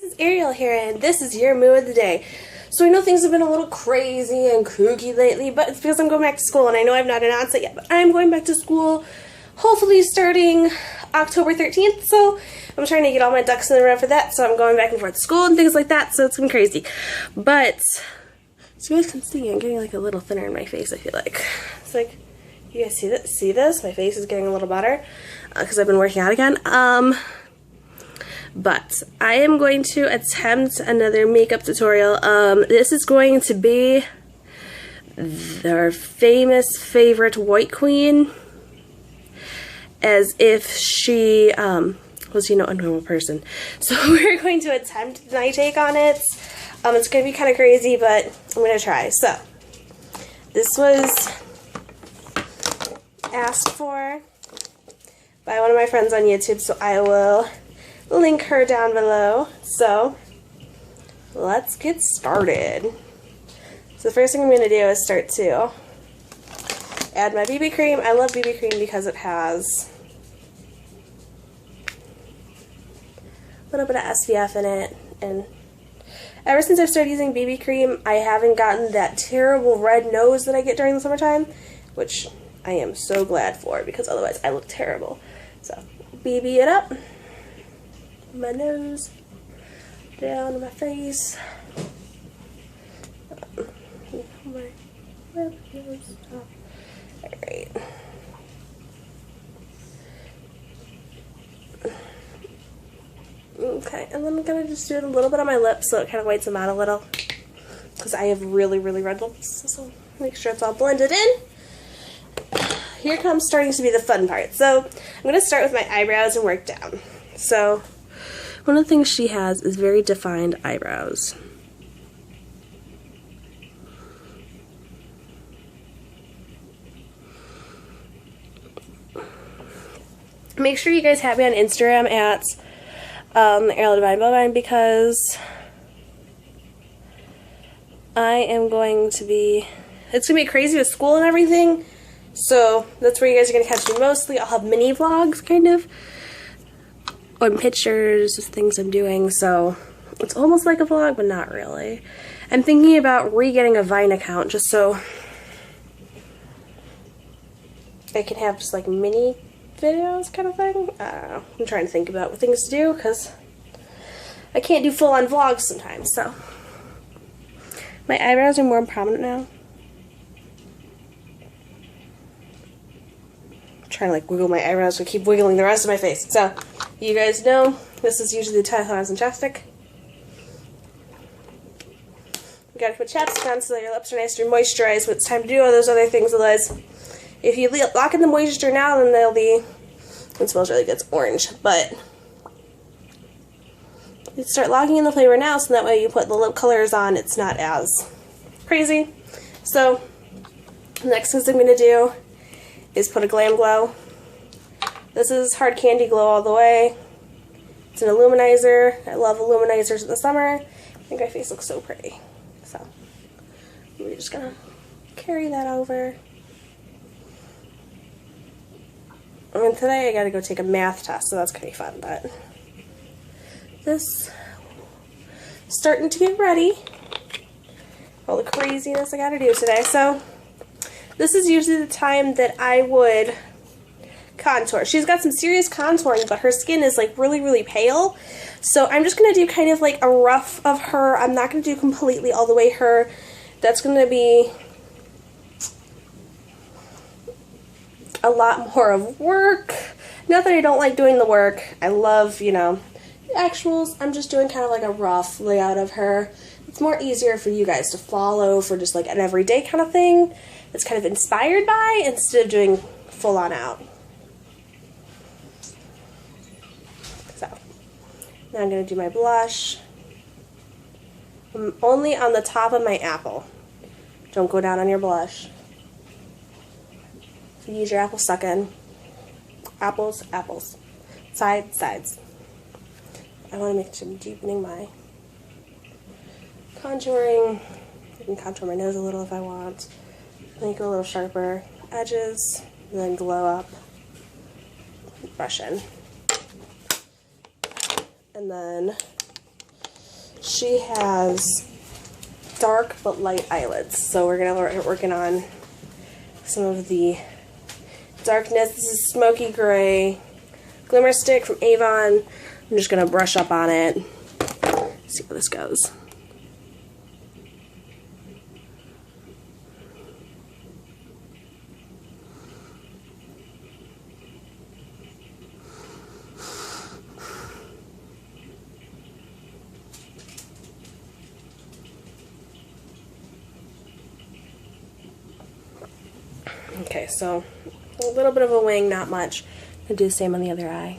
This is Ariel here, and this is your mood of the day. So I know things have been a little crazy and kooky lately, but it's because I'm going back to school, and I know I've not announced it yet, but I'm going back to school, hopefully starting October 13th, so I'm trying to get all my ducks in a row for that, so I'm going back and forth to school and things like that, so it's been crazy. But, so you guys can see, I'm getting like a little thinner in my face, I feel like. It's like, you guys see this? My face is getting a little better, because I've been working out again. But I am going to attempt another makeup tutorial. This is going to be our famous favorite white queen, as if she was, you know, a normal person. So we're going to attempt my take on it. It's going to be kind of crazy, but I'm going to try. So this was asked for by one of my friends on YouTube, so I will link her down below. So let's get started. So the first thing I'm going to do is start to add my BB cream. I love BB cream because it has a little bit of SPF in it, and ever since I've started using BB cream, I haven't gotten that terrible red nose that I get during the summertime, which I am so glad for, because otherwise I look terrible. So BB it up. My nose, down to my face, my lip, nose, top. Alright. Okay, and then I'm going to just do it a little bit on my lips so it kind of whites them out a little, because I have really, really red lips, so make sure it's all blended in. Here comes starting to be the fun part. So I'm going to start with my eyebrows and work down. So one of the things she has is very defined eyebrows. Make sure you guys have me on Instagram at Ariel Divine Bovine, because I am going to be, it's going to be crazy with school and everything, so that's where you guys are going to catch me mostly. I'll have mini vlogs, kind of, on pictures, just things I'm doing, so it's almost like a vlog, but not really. I'm thinking about re-getting a Vine account, just so I can have just like mini videos kind of thing. I don't know. I'm trying to think about what things to do, because I can't do full-on vlogs sometimes, so. My eyebrows are more prominent now. I'm trying to like wiggle my eyebrows, so I keep wiggling the rest of my face. So, you guys know, this is usually the time I was in chapstick. You gotta put chapstick on so that your lips are nice and moisturized when it's time to do all those other things, otherwise, if you lock in the moisture now, then they'll be, it smells really good, it's orange, but you start locking in the flavor now, so that way you put the lip colors on, it's not as crazy. So, the next thing I'm going to do is put a Glam Glow. This is Hard Candy Glow all the way. It's an illuminizer. I love illuminizers in the summer. I think my face looks so pretty. So, we're just going to carry that over. And today I got to go take a math test, so that's going to be fun, but this starting to get ready. All the craziness I got to do today. So, this is usually the time that I would contour. She's got some serious contouring, but her skin is like really, really pale. So I'm just going to do kind of like a rough of her. I'm not going to do completely all the way her. That's going to be a lot more of work. Not that I don't like doing the work. I love, you know, the actuals. I'm just doing kind of like a rough layout of her. It's more easier for you guys to follow for just like an everyday kind of thing. It's kind of inspired by, instead of doing full on out. So, now I'm going to do my blush. I'm only on the top of my apple. Don't go down on your blush. So use your apple suck in. Apples, apples. Sides. I want to make sure I'm deepening my contouring. I can contour my nose a little if I want. Make it a little sharper. Edges, and then glow up. Brush in. And then she has dark but light eyelids. So we're going to start working on some of the darkness. This is Smoky Gray Glimmer Stick from Avon. I'm just going to brush up on it. See how this goes. Okay, so a little bit of a wing, not much. I'm going to do the same on the other eye.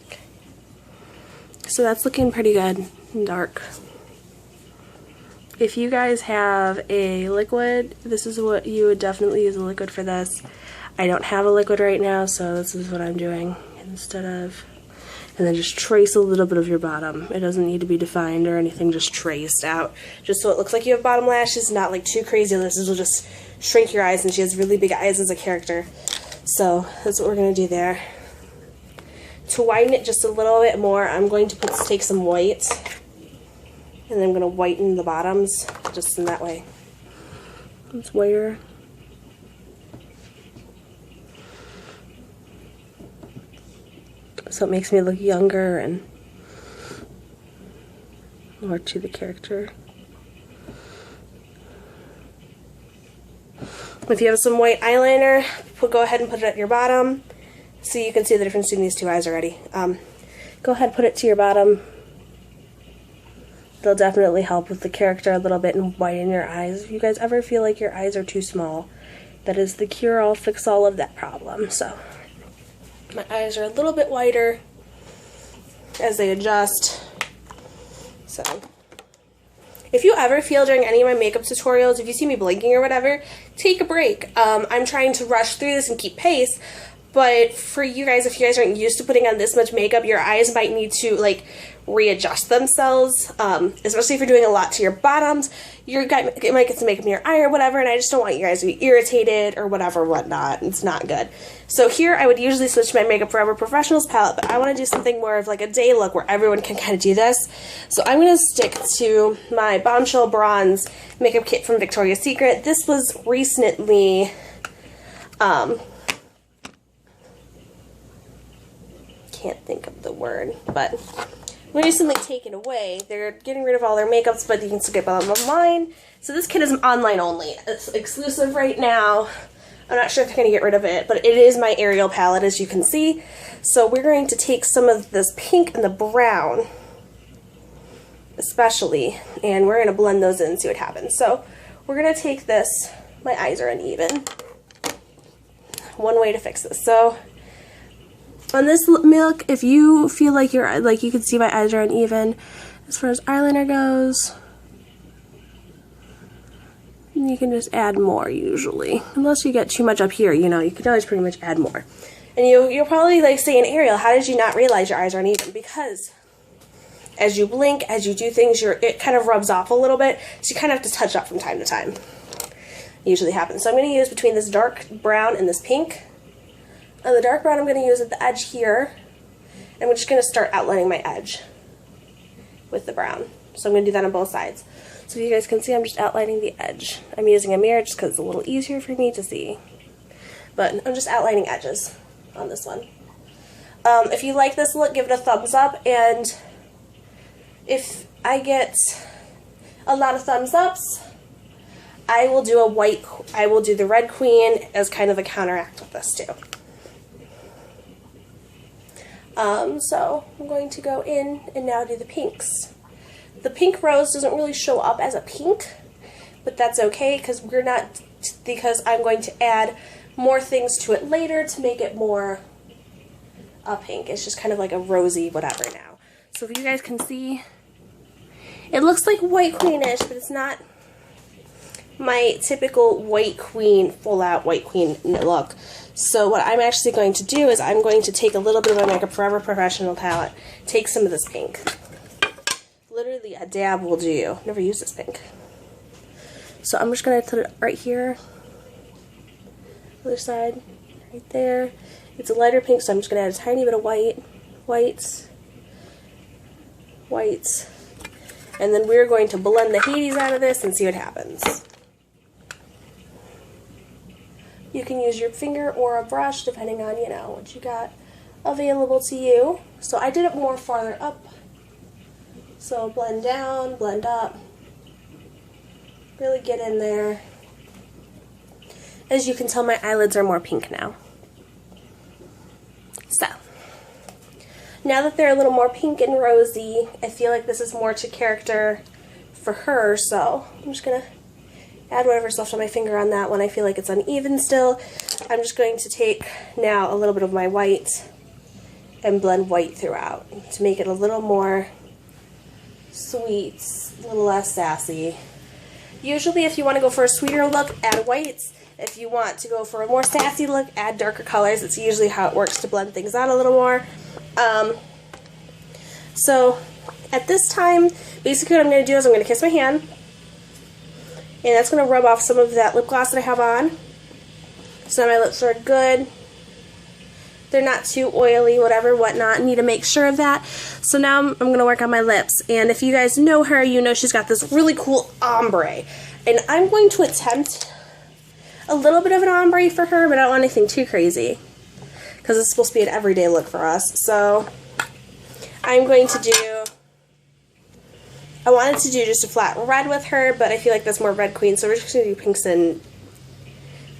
Okay. So that's looking pretty good and dark. If you guys have a liquid, this is what you would definitely use a liquid for this. I don't have a liquid right now, so this is what I'm doing instead of... And then just trace a little bit of your bottom. It doesn't need to be defined or anything, just traced out. Just so it looks like you have bottom lashes, not like too crazy. This will just shrink your eyes, and she has really big eyes as a character. So that's what we're going to do there. To widen it just a little bit more, I'm going to take some white, and then I'm going to whiten the bottoms, just in that way. It's whiter. So it makes me look younger and more to the character. If you have some white eyeliner, go ahead and put it at your bottom so you can see the difference between these two eyes already. Go ahead and put it to your bottom. They'll definitely help with the character a little bit and widen your eyes. If you guys ever feel like your eyes are too small, that is the cure-all, fix-all of that problem. So my eyes are a little bit wider as they adjust. So if you ever feel during any of my makeup tutorials, if you see me blinking or whatever, take a break. I'm trying to rush through this and keep pace, but for you guys, if you guys aren't used to putting on this much makeup, your eyes might need to like readjust themselves, especially if you're doing a lot to your bottoms. You might get some makeup in your eye or whatever, and I just don't want you guys to be irritated or whatever, whatnot. It's not good. So here I would usually switch to my Makeup Forever Professionals palette, but I want to do something more of like a day look where everyone can kind of do this. So I'm going to stick to my Bombshell Bronze makeup kit from Victoria's Secret. This was recently, can't think of the word, but recently taken away. They're getting rid of all their makeups, but you can still get them online. So this kit is online only. It's exclusive right now. I'm not sure if they're going to get rid of it, but it is my Ariel palette, as you can see. So we're going to take some of this pink and the brown, especially, and we're going to blend those in and see what happens. So we're going to take this. My eyes are uneven. One way to fix this. So on this milk, if you feel like you can see my eyes are uneven as far as eyeliner goes, you can just add more usually. Unless you get too much up here, you know, you can always pretty much add more. And you'll probably like saying, Ariel, how did you not realize your eyes are uneven? Because as you blink, as you do things, it kind of rubs off a little bit, so you kind of have to touch up from time to time. It usually happens. So I'm going to use between this dark brown and this pink. The dark brown I'm going to use at the edge here, and we're just going to start outlining my edge with the brown. So I'm going to do that on both sides. So you guys can see I'm just outlining the edge. I'm using a mirror just because it's a little easier for me to see. But I'm just outlining edges on this one. If you like this look, give it a thumbs up, and if I get a lot of thumbs ups, I will do the Red Queen as kind of a counteract with this too. So I'm going to go in and now do the pinks. The pink rose doesn't really show up as a pink, but that's okay because I'm going to add more things to it later to make it more a pink. It's just kind of like a rosy whatever now. So if you guys can see, it looks like White Queen-ish, but it's not my typical White Queen, full-out White Queen look. So what I'm actually going to do is I'm going to take a little bit of my Makeup Forever Professional palette, take some of this pink. Literally a dab will do. Never used this pink. So I'm just going to put it right here, other side, right there. It's a lighter pink, so I'm just going to add a tiny bit of whites, and then we're going to blend the Hades out of this and see what happens. You can use your finger or a brush depending on, you know, what you got available to you. So I did it more farther up. So blend down, blend up. Really get in there. As you can tell, my eyelids are more pink now. So, now that they're a little more pink and rosy, I feel like this is more to character for her, so I'm just going to add whatever's left on my finger on that one. I feel like it's uneven still. I'm just going to take now a little bit of my white and blend white throughout to make it a little more sweet, a little less sassy. Usually if you want to go for a sweeter look, add whites. If you want to go for a more sassy look, add darker colors. It's usually how it works to blend things out a little more. So at this time, basically what I'm going to do is I'm going to kiss my hand, and that's going to rub off some of that lip gloss that I have on. So my lips are good. They're not too oily, whatever, whatnot. I need to make sure of that. So now I'm going to work on my lips. And if you guys know her, you know she's got this really cool ombre. And I'm going to attempt a little bit of an ombre for her, but I don't want anything too crazy, because it's supposed to be an everyday look for us. So I'm going to do, I wanted to do just a flat red with her, but I feel like that's more Red Queen, so we're just going to do pinks and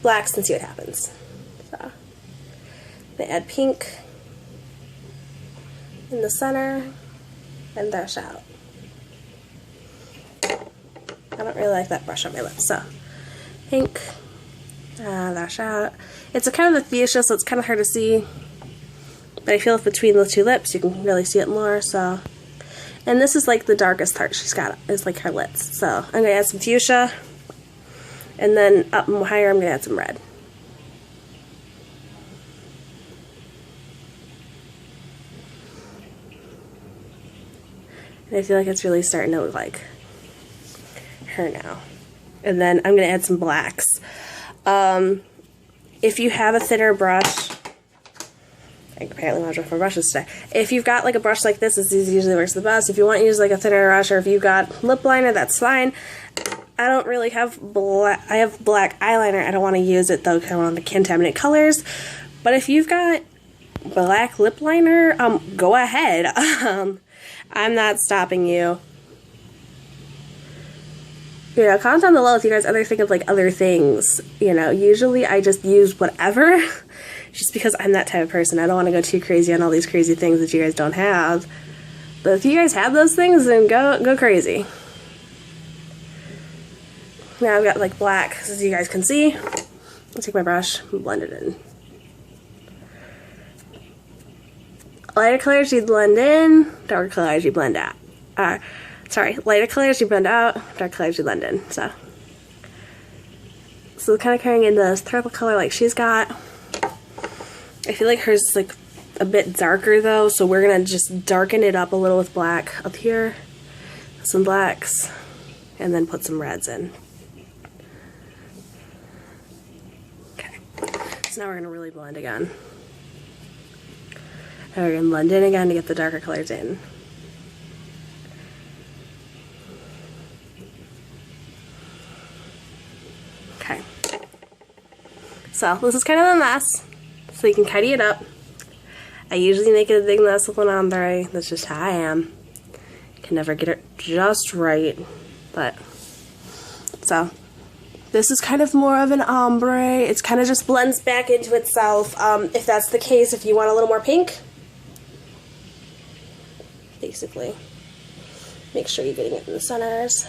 blacks and see what happens. So I'm going to add pink in the center and dash out. I don't really like that brush on my lips, so pink. Lash out. It's a kind of a fuchsia, so it's kind of hard to see, but I feel if between the two lips you can really see it more. So, and this is like the darkest part she's got, is like her lips. So I'm gonna add some fuchsia, and then up higher I'm gonna add some red. And I feel like it's really starting to look like her now. And then I'm gonna add some blacks. If you have a thinner brush, I apparently want to draw for brushes today. If you've got like a brush like this usually works the best. If you want to use like a thinner brush, or if you've got lip liner, that's fine. I don't really have black, I have black eyeliner. I don't want to use it though because I want the contaminant colors. But if you've got black lip liner, go ahead. I'm not stopping you. You know, comment down below if you guys ever think of like other things. You know, usually I just use whatever, just because I'm that type of person. I don't want to go too crazy on all these crazy things that you guys don't have. But if you guys have those things, then go crazy. Now I've got like black, as you guys can see. I'll take my brush and blend it in. Lighter colors you blend in, darker colors you blend out. Lighter colors you blend out, dark colors you blend in. So kind of carrying in this purple color like she's got. I feel like hers is like a bit darker though, so we're gonna just darken it up a little with black up here, some blacks, and then put some reds in. Okay, so now we're gonna really blend again. And we're gonna blend in again to get the darker colors in. Okay, so this is kind of a mess, so you can tidy it up. I usually make it a big mess with an ombre. That's just how I am. Can never get it just right, but so this is kind of more of an ombre. It's kind of just blends back into itself. If that's the case, if you want a little more pink, basically make sure you're getting it in the centers.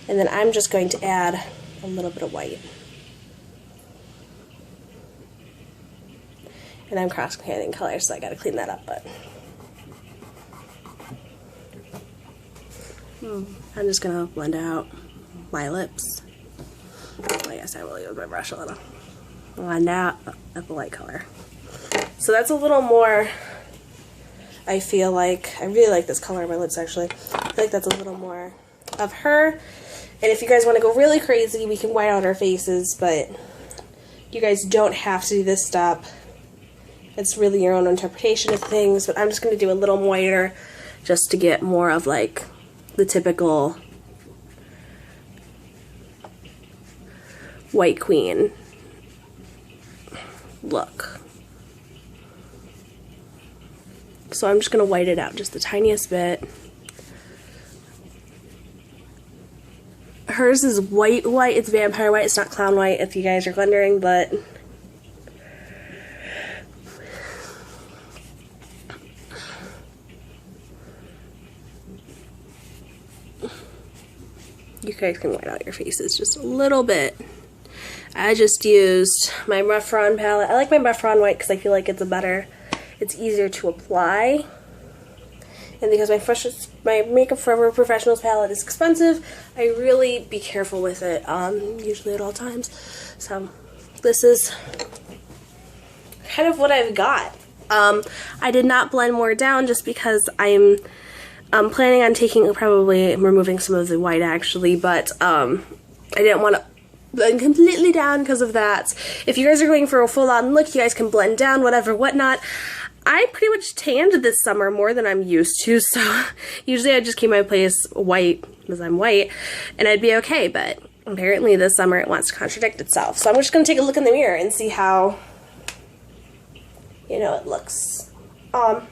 And then I'm just going to add a little bit of white. And I'm cross-cutting colors, so I gotta clean that up, but I'm just gonna blend out my lips. I guess I will use my brush a little. Blend out the light color. So that's a little more, I feel like, I really like this color on my lips actually. I feel like that's a little more of her. And if you guys want to go really crazy, we can white out our faces, but You guys don't have to do this step. It's really your own interpretation of things, but I'm just going to do a little whiter just to get more of like the typical white queen look. So I'm just going to white it out just the tiniest bit. Hers is white, it's vampire white, it's not clown white if you guys are wondering, but you guys can white out your faces just a little bit. I just used my Mefron palette. I like my Mefron white because I feel like it's easier to apply. And because my Makeup Forever Professionals palette is expensive, I really be careful with it, usually at all times. So this is kind of what I've got. I did not blend more down just because I'm planning on probably removing some of the white actually, but I didn't want to blend completely down because of that. If you guys are going for a full-on look, you guys can blend down, whatever, whatnot. I pretty much tanned this summer more than I'm used to, so usually I just keep my place white because I'm white, and I'd be okay, but apparently this summer it wants to contradict itself. So I'm just going to take a look in the mirror and see how, you know, it looks on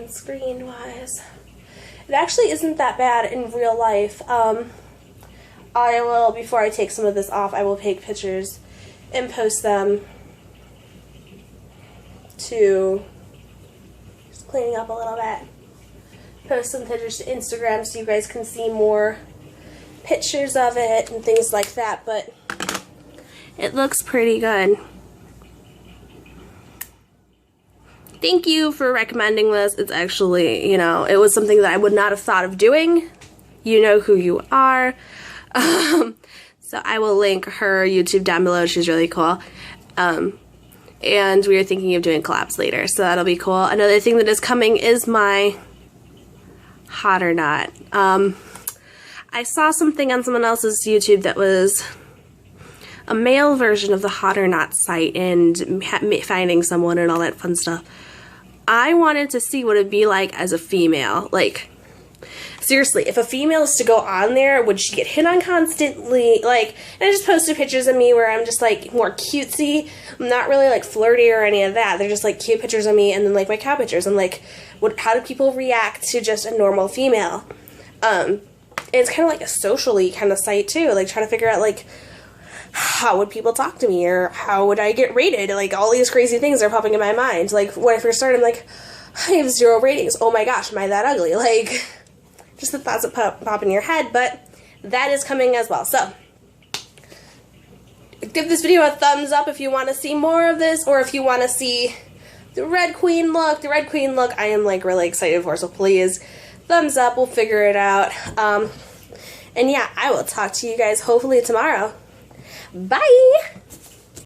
screen-wise. It actually isn't that bad in real life. I will, before I take some of this off, I will take pictures and post them to, just cleaning up a little bit, post some pictures to Instagram so you guys can see more pictures of it and things like that, but it looks pretty good. Thank you for recommending this. It's actually, you know, it was something that I would not have thought of doing. You know who you are. So I will link her YouTube down below. She's really cool. And we are thinking of doing collabs later, so that'll be cool. Another thing that is coming is my Hot or Not. I saw something on someone else's YouTube that was a male version of the Hot or Not site and finding someone and all that fun stuff. I wanted to see what it'd be like as a female. Like, seriously, if a female is to go on there, would she get hit on constantly? Like, and I just posted pictures of me where I'm just like more cutesy. I'm not really like flirty or any of that. They're just like cute pictures of me and then like my cat pictures. I'm like, how do people react to just a normal female? And it's kind of like a socially kind of site too. Like trying to figure out like, how would people talk to me or how would I get rated? Like all these crazy things are popping in my mind. Like when I first started, I'm like, I have 0 ratings. Oh my gosh, am I that ugly? Like, just the thoughts that pop in your head, but that is coming as well. So, give this video a thumbs up if you want to see more of this, or if you want to see the Red Queen look. The Red Queen look I am like really excited for, so please, thumbs up, we'll figure it out. And yeah, I will talk to you guys hopefully tomorrow. Bye!